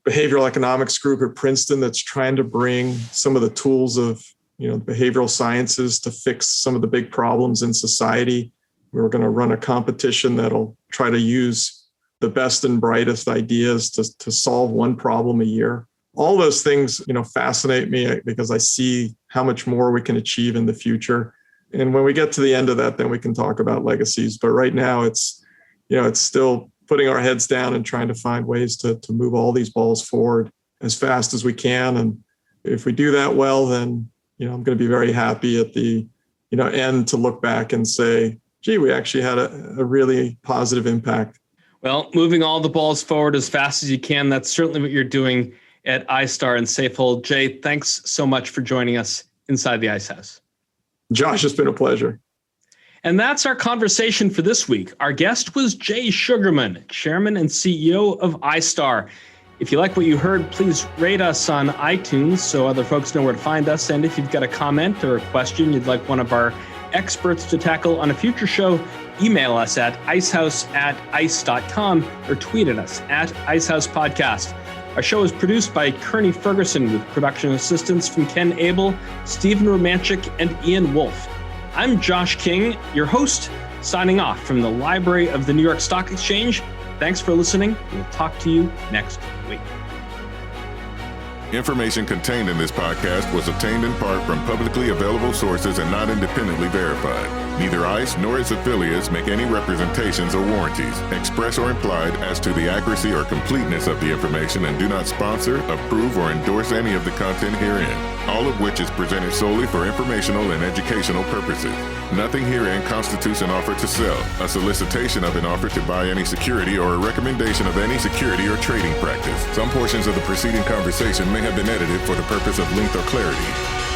behavioral economics group at Princeton that's trying to bring some of the tools of, behavioral sciences to fix some of the big problems in society. We're going to run a competition that'll try to use the best and brightest ideas to solve one problem a year. All those things, fascinate me because I see how much more we can achieve in the future. And when we get to the end of that, then we can talk about legacies. But right now it's still putting our heads down and trying to find ways to move all these balls forward as fast as we can. And if we do that well, then, I'm going to be very happy at the, end to look back and say, gee, we actually had a really positive impact. Well, moving all the balls forward as fast as you can, that's certainly what you're doing at iStar and Safehold. Jay, thanks so much for joining us inside the Ice House. Josh, it's been a pleasure. And that's our conversation for this week. Our guest was Jay Sugarman, Chairman and CEO of iStar. If you like what you heard, please rate us on iTunes so other folks know where to find us. And if you've got a comment or a question you'd like one of our experts to tackle on a future show, email us at icehouse@ice.com or tweet at us at IceHousePodcast. Our show is produced by Kearney Ferguson with production assistance from Ken Abel, Stephen Romanchik, and Ian Wolfe. I'm Josh King, your host, signing off from the Library of the New York Stock Exchange. Thanks for listening. We'll talk to you next week. Information contained in this podcast was obtained in part from publicly available sources and not independently verified. Neither ICE nor its affiliates make any representations or warranties, express or implied, as to the accuracy or completeness of the information and do not sponsor, approve, or endorse any of the content herein, all of which is presented solely for informational and educational purposes. Nothing herein constitutes an offer to sell, a solicitation of an offer to buy any security, or a recommendation of any security or trading practice. Some portions of the preceding conversation may have been edited for the purpose of length or clarity.